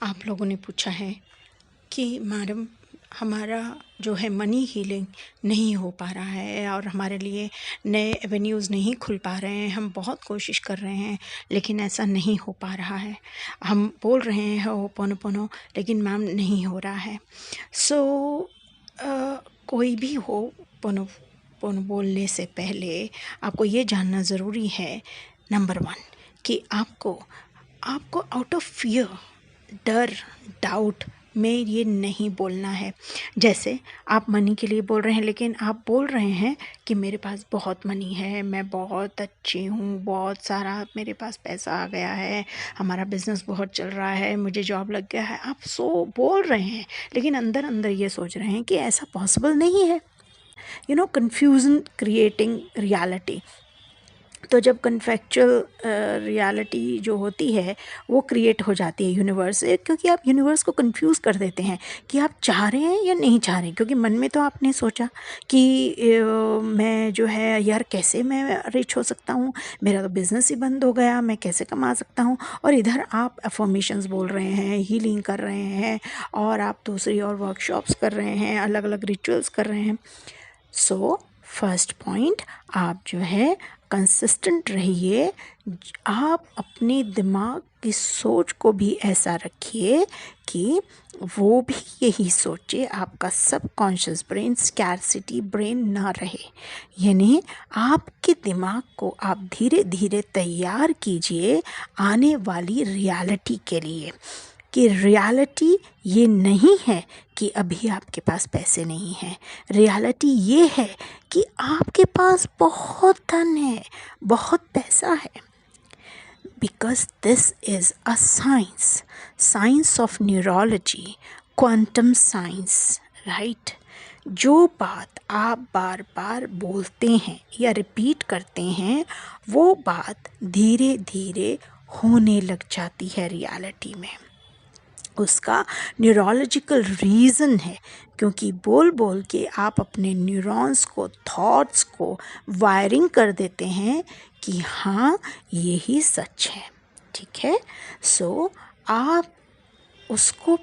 आप लोगों ने पूछा है कि मैडम हमारा जो है मनी हीलिंग नहीं हो पा रहा है और हमारे लिए नए एवेन्यूज़ नहीं खुल पा रहे हैं। हम बहुत कोशिश कर रहे हैं लेकिन ऐसा नहीं हो पा रहा है। हम बोल रहे हैं होपोनोपोनो लेकिन मैम नहीं हो रहा है। सो कोई भी होपोनोपोनो बोलने से पहले आपको ये जानना ज़रूरी है, नंबर 1 कि आपको आउट ऑफ फियर, डर, डाउट में ये नहीं बोलना है। जैसे आप मनी के लिए बोल रहे हैं लेकिन आप बोल रहे हैं कि मेरे पास बहुत मनी है, मैं बहुत अच्छी हूँ, बहुत सारा मेरे पास पैसा आ गया है, हमारा बिज़नेस बहुत चल रहा है, मुझे जॉब लग गया है। आप बोल रहे हैं लेकिन अंदर अंदर ये सोच रहे हैं कि ऐसा पॉसिबल नहीं है। Confusion creating reality. तो जब कन्फेक्चुअल रियलिटी जो होती है वो क्रिएट हो जाती है यूनिवर्स से, क्योंकि आप यूनिवर्स को कंफ्यूज कर देते हैं कि आप चाह रहे हैं या नहीं चाह रहे हैं। क्योंकि मन में तो आपने सोचा कि मैं जो है यार कैसे मैं रिच हो सकता हूँ, मेरा तो बिज़नेस ही बंद हो गया, मैं कैसे कमा सकता हूँ। और इधर आप अफर्मेशंस बोल रहे हैं, हीलिंग कर रहे हैं और आप दूसरी और वर्कशॉप्स कर रहे हैं, अलग अलग रिचुअल्स कर रहे हैं। सो फर्स्ट पॉइंट, आप जो है कंसिस्टेंट रहिए। आप अपने दिमाग की सोच को भी ऐसा रखिए कि वो भी यही सोचे, आपका सबकॉन्शियस ब्रेन स्कैरसिटी ब्रेन ना रहे। यानी आपके दिमाग को आप धीरे धीरे तैयार कीजिए आने वाली रियलिटी के लिए, कि रियलिटी ये नहीं है कि अभी आपके पास पैसे नहीं हैं। रियलिटी ये है कि आपके पास बहुत धन है, बहुत पैसा है। Because this is a science of neurology, quantum science, right. जो बात आप बार बार बोलते हैं या रिपीट करते हैं वो बात धीरे धीरे होने लग जाती है रियलिटी में। उसका न्यूरोलॉजिकल रीज़न है, क्योंकि बोल बोल के आप अपने न्यूरॉन्स को, थॉट्स को वायरिंग कर देते हैं कि हाँ यही सच है। ठीक है। सो आप उसको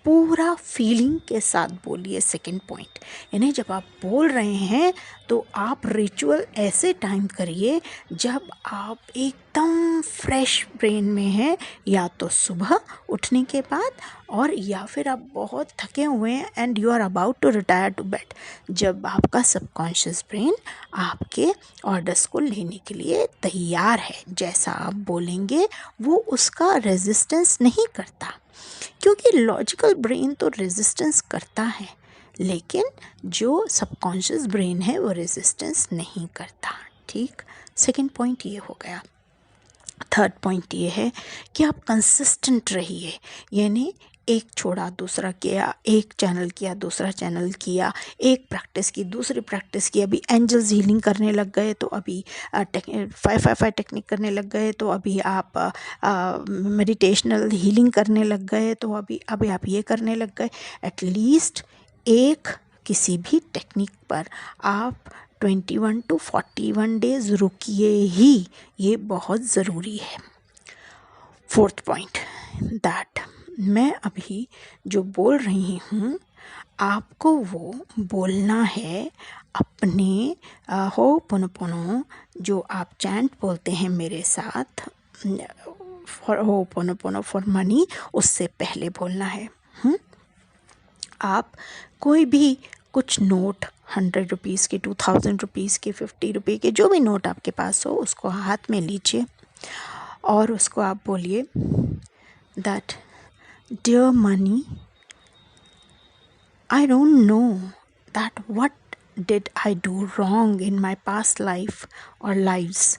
पूरा फीलिंग के साथ बोलिए। सेकंड पॉइंट, यानी जब आप बोल रहे हैं तो आप रिचुअल ऐसे टाइम करिए जब आप एकदम फ्रेश ब्रेन में हैं, या तो सुबह उठने के बाद, और या फिर आप बहुत थके हुए हैं and you are about to retire to bed, जब आपका सबकॉन्शियस ब्रेन आपके ऑर्डर्स को लेने के लिए तैयार है। जैसा आप बोलेंगे वो उसका रेजिस्टेंस नहीं करता, क्योंकि लॉजिकल ब्रेन तो रेजिस्टेंस करता है लेकिन जो सबकॉन्शियस ब्रेन है वो रेजिस्टेंस नहीं करता। ठीक, सेकंड पॉइंट ये हो गया। थर्ड पॉइंट ये है कि आप कंसिस्टेंट रहिए, यानी एक छोड़ा दूसरा किया, एक चैनल किया दूसरा चैनल किया, एक प्रैक्टिस की दूसरी प्रैक्टिस की। अभी एंजल्स हीलिंग करने लग गए तो अभी 555 टेक्निक करने लग गए, तो अभी आप मेडिटेशनल हीलिंग करने लग गए, तो अभी आप ये करने लग गए। एटलीस्ट एक किसी भी टेक्निक पर आप 21 to 41 डेज रुकिए ही, ये बहुत ज़रूरी है। फोर्थ पॉइंट, दैट मैं अभी जो बोल रही हूँ आपको वो बोलना है अपने होपोनोपोनो, जो आप चैंट बोलते हैं मेरे साथ, फॉर होपोनोपोनो फॉर मनी, उससे पहले बोलना है। आप कोई भी कुछ नोट, 100 रुपीज़ के, 2000 रुपीज़ के, 50 रुपये के, जो भी नोट आपके पास हो उसको हाथ में लीजिए और उसको आप बोलिए that dear money, I don't know that what did I do wrong in my past life or lives.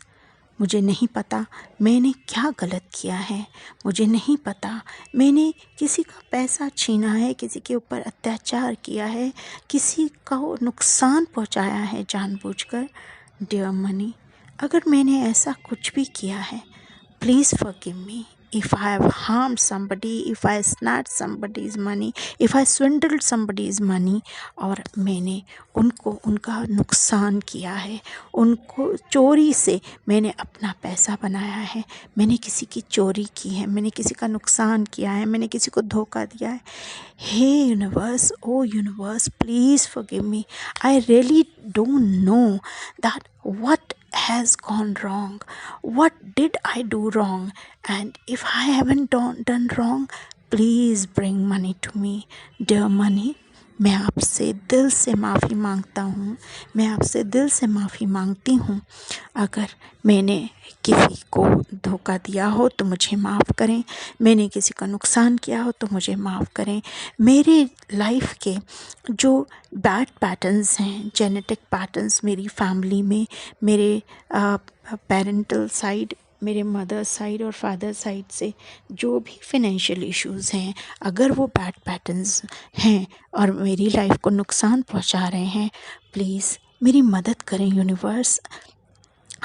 मुझे नहीं पता मैंने क्या गलत किया है, मुझे नहीं पता मैंने किसी का पैसा छीना है, किसी के ऊपर अत्याचार किया है, किसी का नुकसान पहुंचाया है जानबूझकर। डियर मनी, अगर मैंने ऐसा कुछ भी किया है please forgive me if I have harmed somebody, if I snatched somebody's money, if I swindled somebody's money, और मैंने उनको उनका नुकसान किया है, उनको चोरी से मैंने अपना पैसा बनाया है, मैंने किसी की चोरी की है, मैंने किसी का नुकसान किया है, मैंने किसी को धोखा दिया है. Hey universe, oh universe, please forgive me. I really don't know that what has gone wrong, what did I do wrong, and if I haven't done wrong, please bring money to me. Dear money, मैं आपसे दिल से माफ़ी मांगता हूँ, मैं आपसे दिल से माफ़ी मांगती हूँ. अगर मैंने किसी को धोखा दिया हो तो मुझे माफ़ करें, मैंने किसी का नुकसान किया हो तो मुझे माफ़ करें. मेरे लाइफ के जो बैड पैटर्न्स हैं, जेनेटिक पैटर्न्स मेरी फैमिली में, मेरे पेरेंटल साइड, मेरे मदर साइड और फादर साइड से जो भी फाइनेंशियल इश्यूज़ हैं, अगर वो बैड पैटर्न्स हैं और मेरी लाइफ को नुकसान पहुंचा रहे हैं, प्लीज़ मेरी मदद करें universe.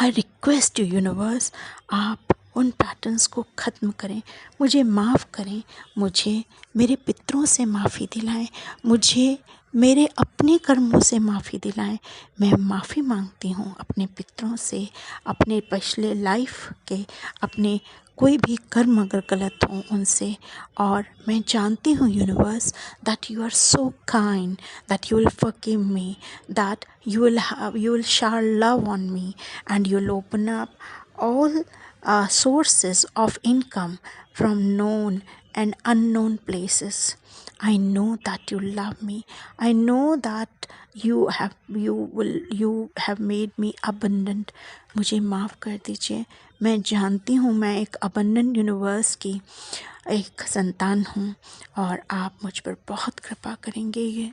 I request you universe, आप उन पैटर्न्स को ख़त्म करें, मुझे माफ़ करें, मुझे मेरे पितरों से माफ़ी दिलाएं, मुझे मेरे अपने कर्मों से माफ़ी दिलाएं. मैं माफ़ी मांगती हूँ अपने पितरों से, अपने पिछले लाइफ के, अपने कोई भी कर्म अगर गलत हों उनसे. और मैं जानती हूँ universe that you are so kind, that you will forgive me, that you will shower love on me, and you'll open up all sources of income from known and unknown places. I know that you love me. I know that you have made me abundant. मुझे माफ़ कर दीजिए. मैं जानती हूँ मैं एक abundant universe की एक संतान हूँ और आप मुझ पर बहुत कृपा करेंगे. ये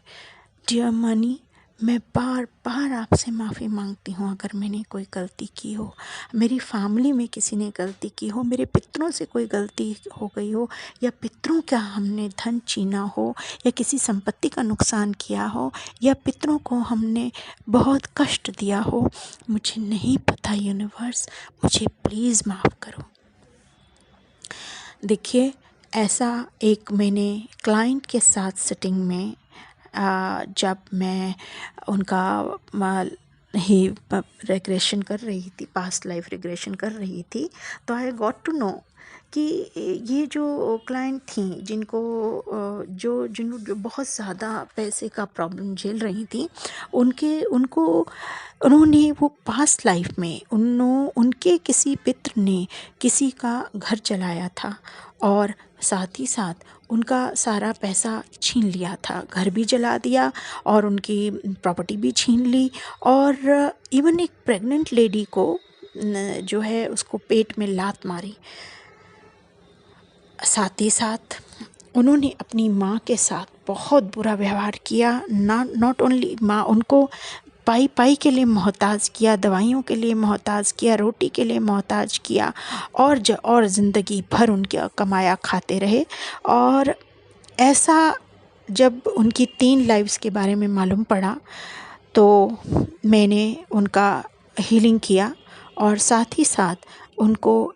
डियर मनी, मैं बार बार आपसे माफ़ी मांगती हूँ अगर मैंने कोई गलती की हो, मेरी फैमिली में किसी ने गलती की हो, मेरे पितरों से कोई गलती हो गई हो, या पितरों का हमने धन छीना हो, या किसी संपत्ति का नुकसान किया हो, या पितरों को हमने बहुत कष्ट दिया हो. मुझे नहीं पता यूनिवर्स, मुझे प्लीज़ माफ़ करो. देखिए, ऐसा एक मैंने क्लाइंट के साथ सिटिंग में जब मैं उनका ही रिग्रेशन कर रही थी, पास्ट लाइफ रिग्रेशन कर रही थी, तो आई गॉट टू नो कि ये जो क्लाइंट थी जिनको जो बहुत ज़्यादा पैसे का प्रॉब्लम झेल रही थी, उन्होंने वो पास्ट लाइफ में उनके किसी पित्र ने किसी का घर चलाया था और साथ ही साथ उनका सारा पैसा छीन लिया था, घर भी जला दिया और उनकी प्रॉपर्टी भी छीन ली, और इवन एक प्रेग्नेंट लेडी को जो है उसको पेट में लात मारी. साथ ही साथ उन्होंने अपनी माँ के साथ बहुत बुरा व्यवहार किया. नॉट ओनली माँ, उनको पाई के लिए मोहताज किया, दवाइयों के लिए मोहताज किया, रोटी के लिए मोहताज किया, और ज़िंदगी भर उनके कमाया खाते रहे. और ऐसा जब उनकी 3 लाइफ्स के बारे में मालूम पड़ा तो मैंने उनका हीलिंग किया, और साथ ही साथ उनको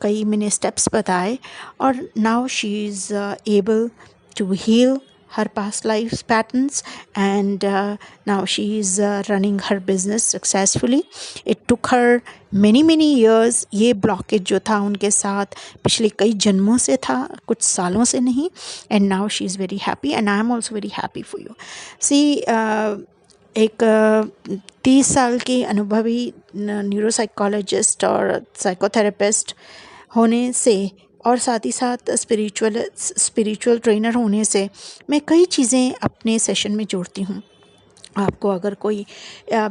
कई मैंने स्टेप्स बताए, और now she is able to heal her past life patterns, and now she is running her business successfully. It took her many years. ये ब्लॉकेज जो था उनके साथ पिछले कई जन्मों से था, कुछ सालों से नहीं, and now she is very happy and I am also very happy for you. See, एक 30 साल की अनुभवी न्यूरोसाइकोलॉजिस्ट और साइकोथेरेपिस्ट होने से, और साथ ही साथ स्पिरिचुअल ट्रेनर होने से, मैं कई चीज़ें अपने सेशन में जोड़ती हूँ. आपको अगर कोई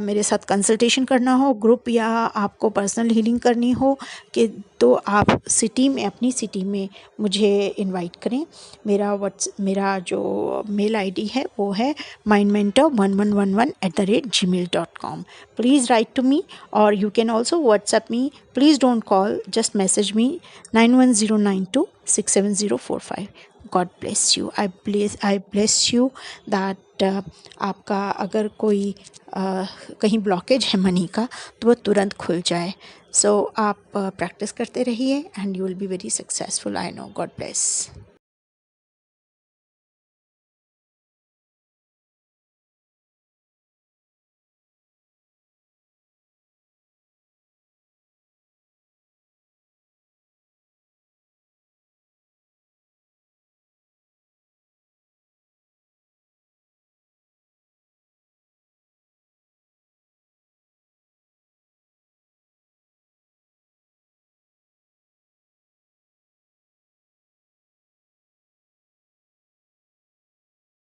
मेरे साथ कंसल्टेशन करना हो ग्रुप, या आपको पर्सनल हीलिंग करनी हो कि, तो आप अपनी सिटी में मुझे इनवाइट करें. मेरा जो मेल आईडी है वो है mindmentor1111@gmail.com. Please write to me, और you can also WhatsApp me. Please don't call, just message me 9109267045. God bless you. I bless you that आपका अगर कोई कहीं ब्लॉकेज है मनी का तो वह तुरंत खुल जाए. सो आप प्रैक्टिस करते रहिए and you will be very successful, I know. God bless.